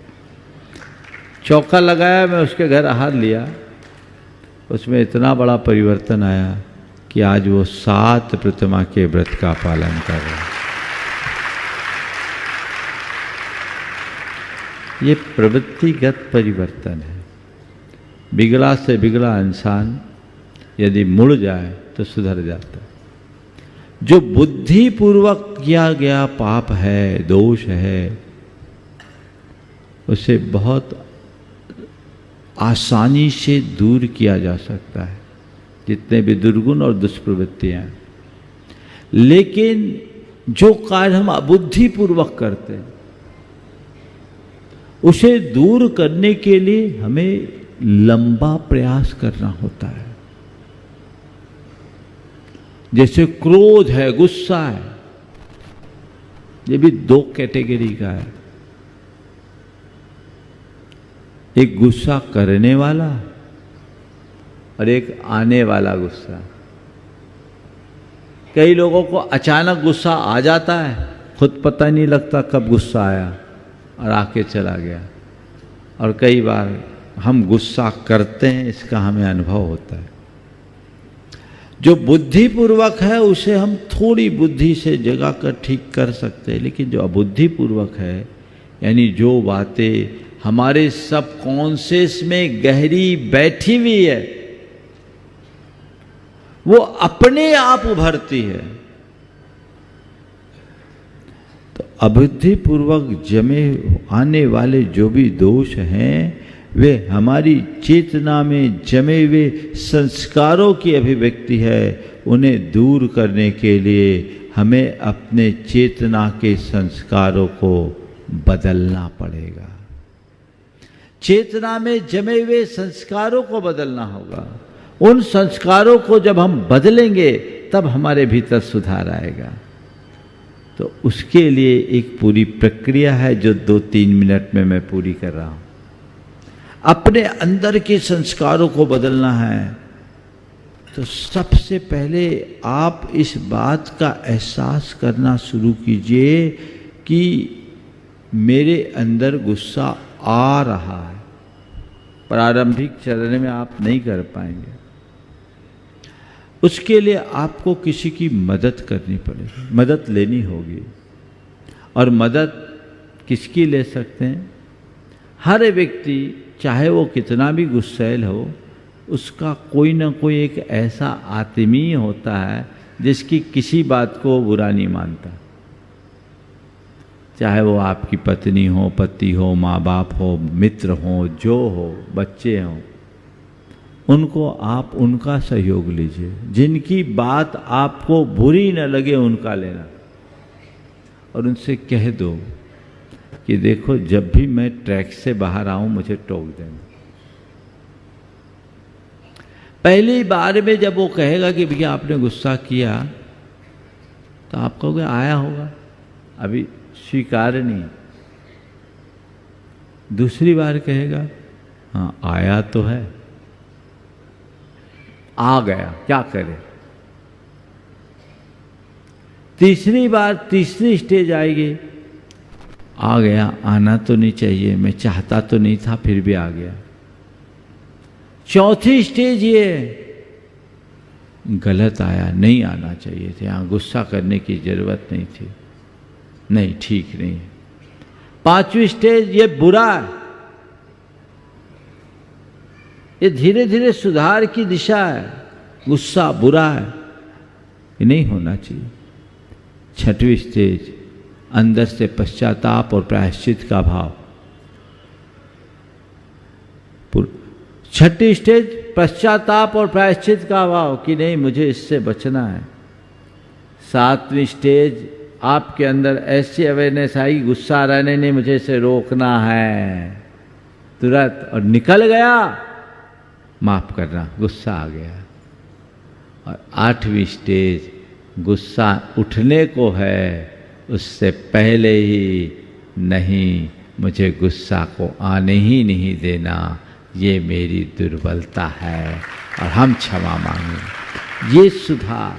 चौका लगाया, मैं उसके घर आहार लिया। उसमें इतना बड़ा परिवर्तन आया कि आज वो 7 प्रतिमा के व्रत का पालन कर रहे हैं। ये प्रवृत्तिगत परिवर्तन है। बिगड़ा से बिगड़ा इंसान यदि मुड़ जाए तो सुधर जाता है। जो बुद्धिपूर्वक किया गया पाप है, दोष है, उसे बहुत आसानी से दूर किया जा सकता है, जितने भी दुर्गुण और दुष्प्रवृत्तियां। लेकिन जो कार्य हम अबुद्धिपूर्वक करते हैं, उसे दूर करने के लिए हमें लंबा प्रयास करना होता है। जैसे क्रोध है, गुस्सा है, ये भी दो कैटेगरी का है। एक गुस्सा करने वाला और एक आने वाला गुस्सा। कई लोगों को अचानक गुस्सा आ जाता है, खुद पता नहीं लगता कब गुस्सा आया और आके चला गया। और कई बार हम गुस्सा करते हैं, इसका हमें अनुभव होता है। जो बुद्धिपूर्वक है उसे हम थोड़ी बुद्धि से जगा कर ठीक कर सकते हैं, लेकिन जो अबुद्धिपूर्वक है, यानी जो बातें हमारे सबकॉन्शियस में गहरी बैठी हुई है, वो अपने आप उभरती है। तो अबुद्धिपूर्वक जमे आने वाले जो भी दोष हैं, वे हमारी चेतना में जमे हुए संस्कारों की अभिव्यक्ति है। उन्हें दूर करने के लिए हमें अपने चेतना के संस्कारों को बदलना पड़ेगा। चेतना में जमे हुए संस्कारों को बदलना होगा। उन संस्कारों को जब हम बदलेंगे तब हमारे भीतर सुधार आएगा। तो उसके लिए एक पूरी प्रक्रिया है जो 2-3 मिनट में मैं पूरी कर रहा हूं। अपने अंदर के संस्कारों को बदलना है तो सबसे पहले आप इस बात का एहसास करना शुरू कीजिए कि मेरे अंदर गुस्सा आ रहा है। प्रारंभिक चरण में आप नहीं कर पाएंगे। उसके लिए आपको किसी की मदद करनी पड़ेगी, मदद लेनी होगी। और मदद किसकी ले सकते हैं? हर व्यक्ति, चाहे वो कितना भी गुस्सैल हो, उसका कोई ना कोई एक ऐसा आत्मीय होता है जिसकी किसी बात को बुरा नहीं मानता। चाहे वो आपकी पत्नी हो, पति हो, माँ बाप हो, मित्र हो, जो हो, बच्चे हों, उनको आप उनका सहयोग लीजिए। जिनकी बात आपको बुरी न लगे उनका लेना, और उनसे कह दो कि देखो जब भी मैं ट्रैक से बाहर आऊं मुझे टोक देना। पहली बार में जब वो कहेगा कि भैया आपने गुस्सा किया, तो आप कहोगे आया होगा, अभी स्वीकार नहीं। दूसरी बार कहेगा हाँ आया तो है, आ गया, क्या करे। तीसरी बार, तीसरी स्टेज आएगी, आ गया, आना तो नहीं चाहिए, मैं चाहता तो नहीं था फिर भी आ गया। चौथी स्टेज ये, गलत आया, नहीं आना चाहिए थे, यहां गुस्सा करने की जरूरत नहीं थी, नहीं ठीक नहीं है। पांचवी स्टेज ये बुरा है, ये धीरे धीरे सुधार की दिशा है, गुस्सा बुरा है, ये नहीं होना चाहिए। छठवीं स्टेज अंदर से पश्चाताप और प्रायश्चित का भाव। छठी स्टेज पश्चाताप और प्रायश्चित का भाव कि नहीं मुझे इससे बचना है। सातवीं स्टेज आपके अंदर ऐसी अवेयरनेस आई, गुस्सा रहने नहीं, मुझे इसे रोकना है तुरंत, और निकल गया, माफ करना, गुस्सा आ गया। और आठवीं स्टेज गुस्सा उठने को है, उससे पहले ही नहीं, मुझे गुस्सा को आने ही नहीं देना, ये मेरी दुर्बलता है और हम क्षमा मांगे। ये सुधार,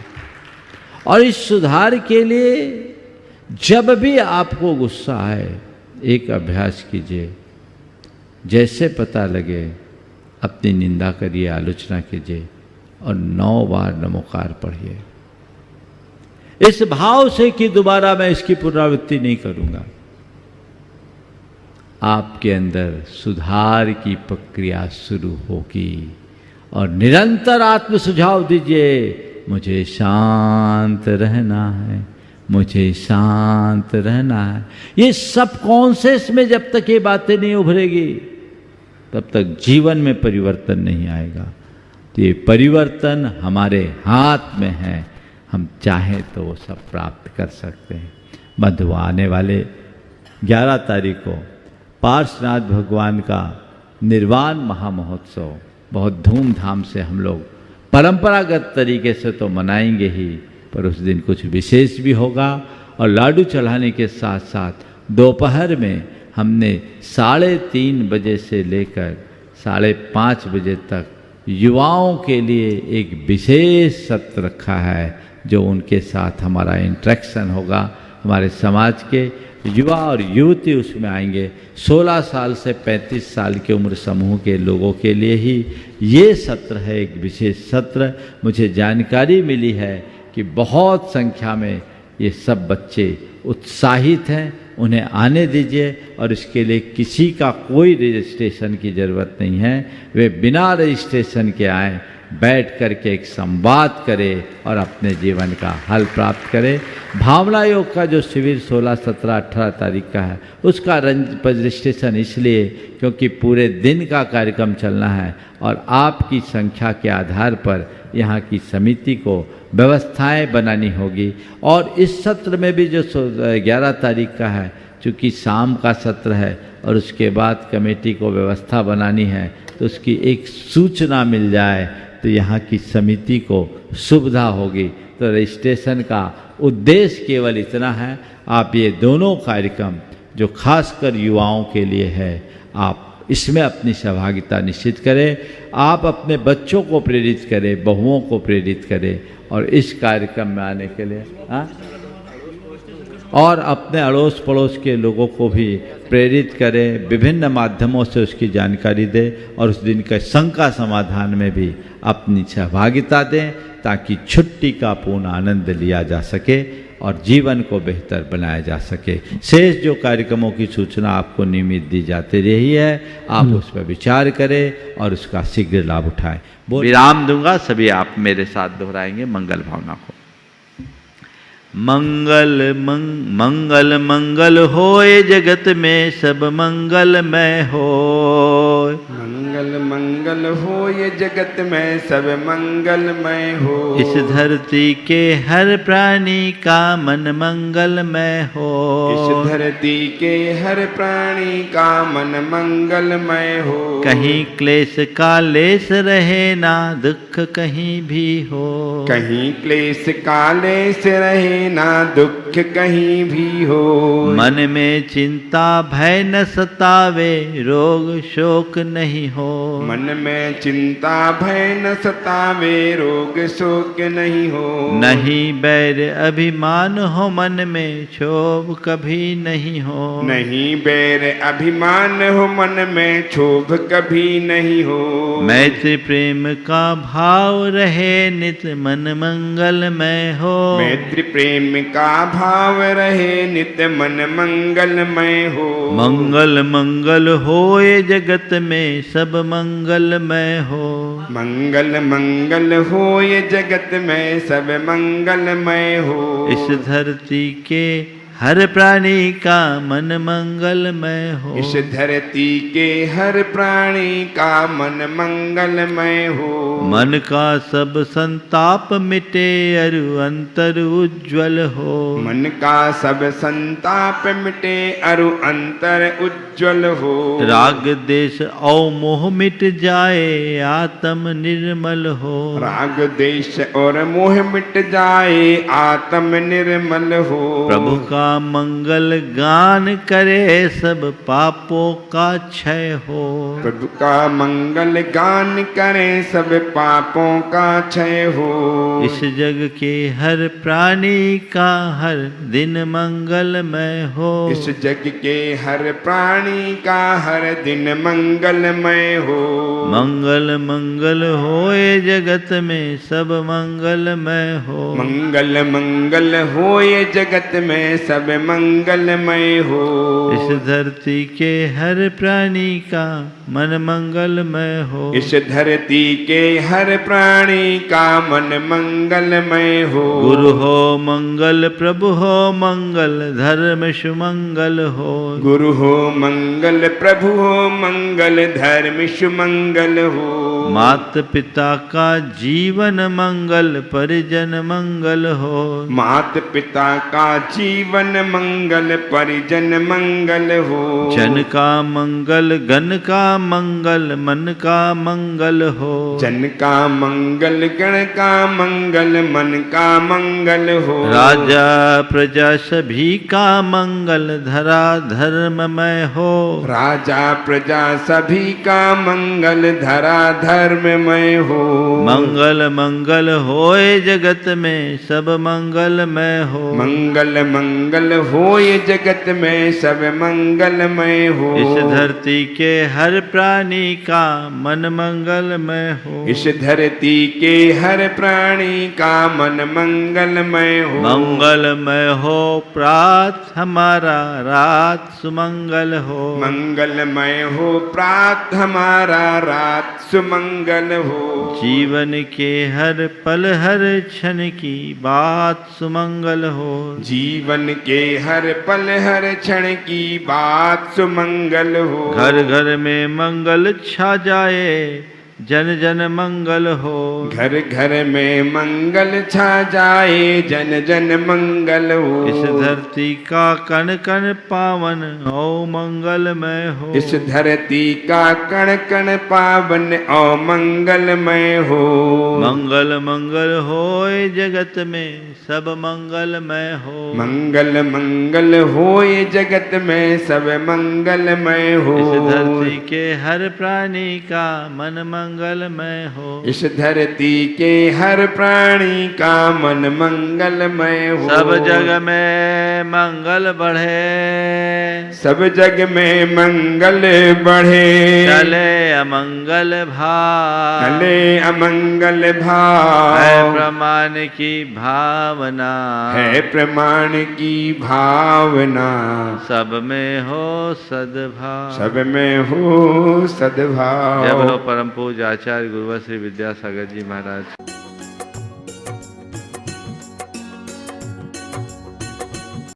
और इस सुधार के लिए जब भी आपको गुस्सा आए एक अभ्यास कीजिए, जैसे पता लगे अपनी निंदा करिए, आलोचना कीजिए और 9 बार नमोकार पढ़िए, इस भाव से कि दोबारा मैं इसकी पुनरावृत्ति नहीं करूंगा। आपके अंदर सुधार की प्रक्रिया शुरू होगी और निरंतर आत्म सुझाव दीजिए, मुझे शांत रहना है, मुझे शांत रहना है। ये सब कॉन्शियस में जब तक ये बातें नहीं उभरेगी तब तक जीवन में परिवर्तन नहीं आएगा। तो ये परिवर्तन हमारे हाथ में है, हम चाहें तो वो सब प्राप्त कर सकते हैं। बंधुओं, आने वाले 11 तारीख को पार्श्वनाथ भगवान का निर्वाण महामहोत्सव बहुत धूमधाम से हम लोग परंपरागत तरीके से तो मनाएंगे ही, पर उस दिन कुछ विशेष भी होगा। और लाडू चढ़ाने के साथ साथ दोपहर में हमने 3:30 बजे से लेकर 5:30 बजे तक युवाओं के लिए एक विशेष सत्र रखा है, जो उनके साथ हमारा इंटरेक्शन होगा। हमारे समाज के युवा और युवती उसमें आएंगे। 16 साल से 35 साल की उम्र समूह के लोगों के लिए ही ये सत्र है, एक विशेष सत्र। मुझे जानकारी मिली है कि बहुत संख्या में ये सब बच्चे उत्साहित हैं, उन्हें आने दीजिए। और इसके लिए किसी का कोई रजिस्ट्रेशन की ज़रूरत नहीं है, वे बिना रजिस्ट्रेशन के आएँ, बैठ करके एक संवाद करें और अपने जीवन का हल प्राप्त करें। भावना योग का जो शिविर 16, 17, 18 तारीख का है, उसका रजिस्ट्रेशन इसलिए क्योंकि पूरे दिन का कार्यक्रम चलना है और आपकी संख्या के आधार पर यहाँ की समिति को व्यवस्थाएं बनानी होगी। और इस सत्र में भी जो 11 तारीख का है, चूँकि शाम का सत्र है और उसके बाद कमेटी को व्यवस्था बनानी है, तो उसकी एक सूचना मिल जाए तो यहाँ की समिति को सुविधा होगी। तो रजिस्ट्रेशन का उद्देश्य केवल इतना है, आप ये दोनों कार्यक्रम जो खासकर युवाओं के लिए है, आप इसमें अपनी सहभागिता निश्चित करें। आप अपने बच्चों को प्रेरित करें, बहुओं को प्रेरित करें और इस कार्यक्रम में आने के लिए और अपने अड़ोस पड़ोस के लोगों को भी प्रेरित करें, विभिन्न माध्यमों से उसकी जानकारी दें और उस दिन के शंका समाधान में भी अपनी सहभागिता दें, ताकि छुट्टी का पूर्ण आनंद लिया जा सके और जीवन को बेहतर बनाया जा सके। शेष जो कार्यक्रमों की सूचना आपको नियमित दी जाती रही है, आप उस पर विचार करें और उसका शीघ्र लाभ उठाएं। विराम दूंगा, सभी आप मेरे साथ दोहराएंगे मंगल भावना को। मंगल मंगल मंगल होए जगत में सब मंगलमय होय। मंगल मंगल हो ये जगत में सब मंगलमय हो। इस धरती के हर प्राणी का मन मंगलमय हो। इस धरती के हर प्राणी का मन मंगलमय हो। कहीं क्लेश का लेस रहे ना दुख कहीं भी हो। कहीं क्लेश का लेस रहे ना दुख कहीं भी हो। मन में चिंता भय न सतावे रोग शोक नहीं हो। मन में चिंता भय न सतावे रोग शोक नहीं हो। नहीं बैर अभिमान हो मन में क्षोभ कभी नहीं हो। नहीं बैर अभिमान हो मन में क्षोभ कभी नहीं हो। मैत्री प्रेम का भाव रहे नित मन मंगलमय हो। मैत्री प्रेम का भाव रहे नित मन मंगलमय हो। मंगल मंगल होए जगत में सब मंगलमय हो। मंगल मंगल हो ये जगत में सब मंगलमय हो। इस धरती के हर प्राणी का मन मंगलमय हो। इस धरती के हर प्राणी का मन मंगलमय हो। मन का सब संताप मिटे अरु अंतर उज्ज्वल हो। मन का सब संताप मिटे अरु अंतर उज्ज्वल हो। राग देश और मोह मिट जाए आत्म निर्मल हो। राग देश और मोह मिट जाए आत्म निर्मल हो। प्रभु का मंगल गान करे सब पापों का क्षय हो। प्रभु का मंगल गान करे सब पापों का क्षय हो। इस जग के हर प्राणी का हर दिन मंगलमय हो। इस जग के हर प्राणी का हर दिन मंगलमय हो। मंगल मंगल होए जगत में सब मंगलमय हो। मंगल मंगल हो ये जगत में सब मंगलमय हो। इस धरती के हर प्राणी का मन मंगलमय हो। इस धरती के हर प्राणी का मन मंगलमय हो। गुरु हो मंगल प्रभु हो मंगल धर्म सुमंगल हो। गुरु हो मंगल प्रभु हो मंगल धर्म सुमंगल हो। मात पिता का जीवन मंगल परिजन मंगल हो। मात पिता का जीवन मंगल परिजन मंगल हो। जन का मंगल गण का मंगल मन का मंगल हो। जन का मंगल गण का मंगल मन का मंगल हो। राजा प्रजा सभी का मंगल धरा धर्ममय हो। राजा प्रजा सभी का मंगल धरा धर्ममय हो। मंगल मंगल होए जगत में सब मंगलमय हो। मंगल मंगल होए जगत में सब मंगलमय हो। इस धरती के हर प्राणी का मन मंगलमय हो। इस धरती के हर प्राणी का मन मंगलमय हो। मंगलमय हो प्रात हमारा रात सुमंगल हो। मंगलमय हो प्रात हमारा रात सुमंगल हो। जीवन के हर पल हर क्षण की बात सुमंगल हो। जीवन के हर पल हर क्षण की बात सुमंगल हो। घर घर में मंगल छा जाए जन जन मंगल हो। घर घर में मंगल छा जाए जन जन मंगल हो। इस धरती का कण कण पावन हो मंगलमय हो। इस धरती का कण कण पावन और मंगलमय हो। मंगल मंगल होए जगत में सब मंगलमय हो। मंगल मंगल होए जगत में सब मंगलमय हो। इस धरती के हर प्राणी का मन मंगलमय हो। इस धरती के हर प्राणी का मन मंगलमय हो। सब जग में मंगल बढ़े। सब जग में मंगल बढ़े। चले अमंगल भाव। चले अमंगल भाव। है प्रमाण की भावना। है प्रमाण की भावना। सब में हो सद्भाव। सब में हो सद्भाव। जय बोलो परम पूज्य आचार्य गुरुवर श्री विद्यासागर जी महाराज।